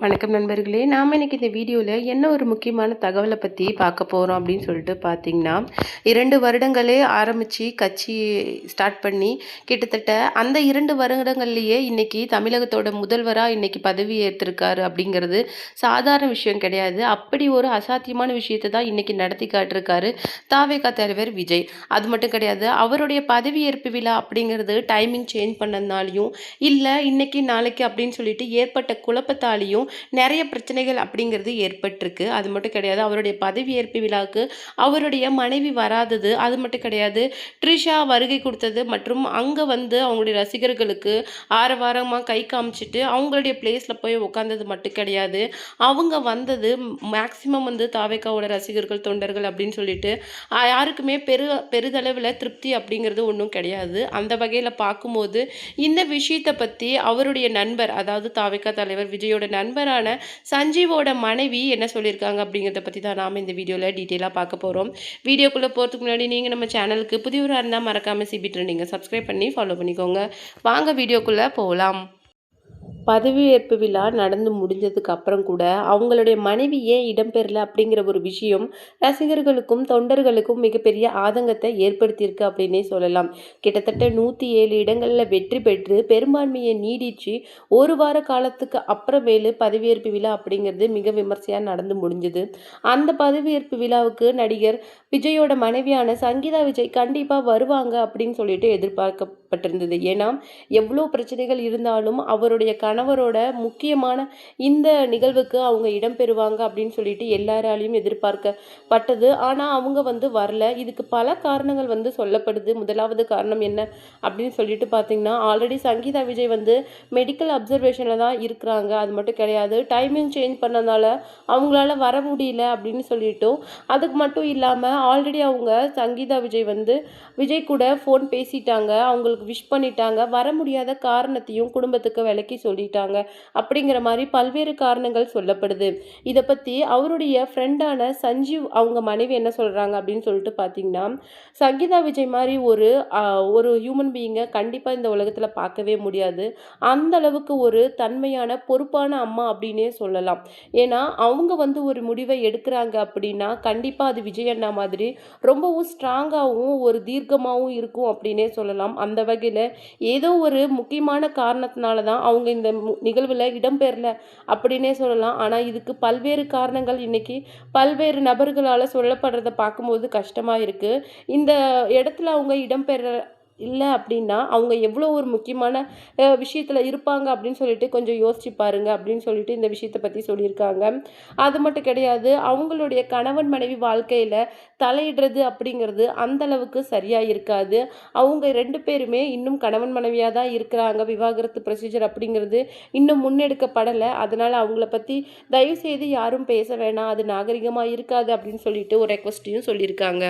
வணக்கம் நண்பர்களே. நாம் இன்னைக்கு இந்த வீடியோவில் என்ன ஒரு முக்கியமான தகவலை பற்றி பார்க்க போகிறோம் அப்படின்னு சொல்லிட்டு பார்த்தீங்கன்னா, 2 வருடங்களே ஆரம்பித்து கட்சி ஸ்டார்ட் பண்ணி கிட்டத்தட்ட அந்த 2 வருடங்கள்லேயே இன்னைக்கு தமிழகத்தோட முதல்வராக இன்னைக்கு பதவி ஏற்றிருக்காரு அப்படிங்கிறது சாதாரண விஷயம் கிடையாது. அப்படி ஒரு அசாத்தியமான விஷயத்தை தான் இன்னைக்கு நடத்தி காட்டிருக்காரு தாவேகா தலைவர் விஜய். அது மட்டும் கிடையாது, அவருடைய பதவியேற்பு விழா அப்படிங்கிறது டைமிங் சேஞ்ச் பண்ணதுனாலையும் இல்லை இன்னைக்கு நாளைக்கு அப்படின்னு சொல்லிட்டு ஏற்பட்ட குழப்பத்தாலையும் நிறைய பிரச்சனைகள் அப்படிங்கிறது ஏற்பட்டிருக்கு. அது மட்டும் கிடையாது, அவருடைய பதவியேற்பு விழாவுக்கு அவருடைய மனைவி வராதது அது மட்டும் கிடையாது, ட்ரிஷா வருகை கொடுத்தது மற்றும் அங்கே வந்து அவங்களுடைய ரசிகர்களுக்கு ஆரவாரமாக கை காமிச்சிட்டு அவங்களுடைய பிளேஸில் போய் உட்காந்தது மட்டும் கிடையாது, அவங்க வந்தது மேக்சிமம் வந்து தாவேக்காவோட ரசிகர்கள் தொண்டர்கள் அப்படின்னு சொல்லிட்டு யாருக்குமே பெரிதளவில் திருப்தி அப்படிங்கிறது ஒன்றும் கிடையாது. அந்த வகையில் பார்க்கும்போது இந்த விஷயத்தை பற்றி அவருடைய நண்பர், அதாவது தாவேக்கா தலைவர் விஜயோட நண்பரான சஞ்சீவோட மனைவி என்ன சொல்லியிருக்காங்க அப்படிங்கிறத பற்றி தான் நாம் இந்த வீடியோவில் டீட்டெயிலாக பார்க்க போகிறோம். வீடியோக்குள்ளே போகிறதுக்கு முன்னாடி நீங்கள் நம்ம சேனலுக்கு புதியவராக இருந்தால் மறக்காமல் சிபி ட்ரெண்டிங்கை சப்ஸ்கிரைப் பண்ணி ஃபாலோ பண்ணிக்கோங்க. வாங்க வீடியோக்குள்ளே போகலாம். பதவியேற்பு விழா நடந்து முடிஞ்சதுக்கு அப்புறம் கூட அவங்களுடைய மனைவி ஏன் இடம்பெறல அப்படிங்கிற ஒரு விஷயம் ரசிகர்களுக்கும் தொண்டர்களுக்கும் மிகப்பெரிய ஆதங்கத்தை ஏற்படுத்தியிருக்கு அப்படின்னே சொல்லலாம். கிட்டத்தட்ட 107 இடங்களில் வெற்றி பெற்று பெரும்பான்மையை நீடிச்சு ஒரு வார காலத்துக்கு அப்புறமேலு பதவியேற்பு விழா அப்படிங்கிறது மிக விமர்சையாக நடந்து முடிஞ்சது. அந்த பதவியேற்பு விழாவுக்கு நடிகர் விஜயோட மனைவியான சங்கீதா விஜய் கண்டிப்பாக வருவாங்க அப்படின்னு சொல்லிட்டு எதிர்பார்க்கப்பட்டிருந்தது. ஏன்னா எவ்வளோ பிரச்சனைகள் இருந்தாலும் அவருடைய கணவரோட முக்கியமான இந்த நிகழ்வுக்கு அவங்க இடம்பெறுவாங்க அப்படின்னு சொல்லிட்டு எல்லாராலையும் எதிர்பார்க்கப்பட்டது. ஆனால் அவங்க வந்து வரல. இதுக்கு பல காரணங்கள் வந்து சொல்லப்படுது. முதலாவது காரணம் என்ன அப்படின்னு சொல்லிட்டு பார்த்தீங்கன்னா, ஆல்ரெடி சங்கீதா விஜய் வந்து மெடிக்கல் அப்சர்வேஷனில் தான் இருக்கிறாங்க. அது மட்டும் கிடையாது, டைமிங் சேஞ்ச் பண்ணனால அவங்களால வர முடியல அப்படின்னு சொல்லிட்டோம். அதுக்கு மட்டும் இல்லாமல் ஆல்ரெடி அவங்க சங்கீதா விஜய் வந்து விஜய் கூட ஃபோன் பேசிட்டாங்க, அவங்களுக்கு விஷ் பண்ணிட்டாங்க, வர முடியாத காரணத்தையும் குடும்பத்துக்கு விளக்கி சொல்லிட்டாங்க அப்படிங்கிற மாதிரி பல்வேறு காரணங்கள் சொல்லப்படுது. இதை பற்றி அவருடைய ஃப்ரெண்டான சஞ்சீவ் அவங்க மனைவி என்ன சொல்கிறாங்க அப்படின்னு சொல்லிட்டு பார்த்தீங்கன்னா, சங்கீதா விஜய் மாதிரி ஒரு ஹியூமன் பீயிங்கை கண்டிப்பாக இந்த உலகத்தில் பார்க்கவே முடியாது. அந்த அளவுக்கு ஒரு தன்மையான பொறுப்பான அம்மா அப்படின்னே சொல்லலாம். ஏன்னா அவங்க வந்து ஒரு முடிவை எடுக்கிறாங்க அப்படின்னா கண்டிப்பாக அது விஜய் அண்ணா மாதிரி ரொம்பவும் ஸ்ட்ராங்காகவும் ஒரு தீர்க்கமாகவும் இருக்கும் அப்படின்னே சொல்லலாம். அந்த வகையில் ஏதோ ஒரு முக்கியமான காரணத்தினால தான் அவங்க இந்த நிகழ்வில் இடம்பெறல அப்படின்னே சொல்லலாம். ஆனால் இதுக்கு பல்வேறு காரணங்கள் இன்னைக்கு பல்வேறு நபர்களால் சொல்லப்படுறத பார்க்கும்போது கஷ்டமாக இருக்குது. இந்த இடத்துல அவங்க இடம்பெற இல்லை அப்படின்னா அவங்க எவ்வளோ ஒரு முக்கியமான விஷயத்தில் இருப்பாங்க அப்படின்னு சொல்லிட்டு கொஞ்சம் யோசிச்சு பாருங்க அப்படின்னு சொல்லிட்டு இந்த விஷயத்தை பற்றி சொல்லியிருக்காங்க. அது மட்டும் கிடையாது, அவங்களுடைய கணவன் மனைவி வாழ்க்கையில் தலையிடுறது அப்படிங்கிறது அந்த அளவுக்கு சரியாக இருக்காது. அவங்க 2 பேருமே இன்னும் கணவன் மனைவியாக தான் இருக்கிறாங்க. விவாகரத்து ப்ரொசீஜர் அப்படிங்கிறது இன்னும் முன்னெடுக்கப்படலை. அதனால் அவங்கள பற்றி தயவுசெய்து யாரும் பேச வேணாம், அது நாகரிகமாக இருக்காது அப்படின்னு சொல்லிட்டு ஒரு ரெக்வஸ்ட்டையும் சொல்லியிருக்காங்க.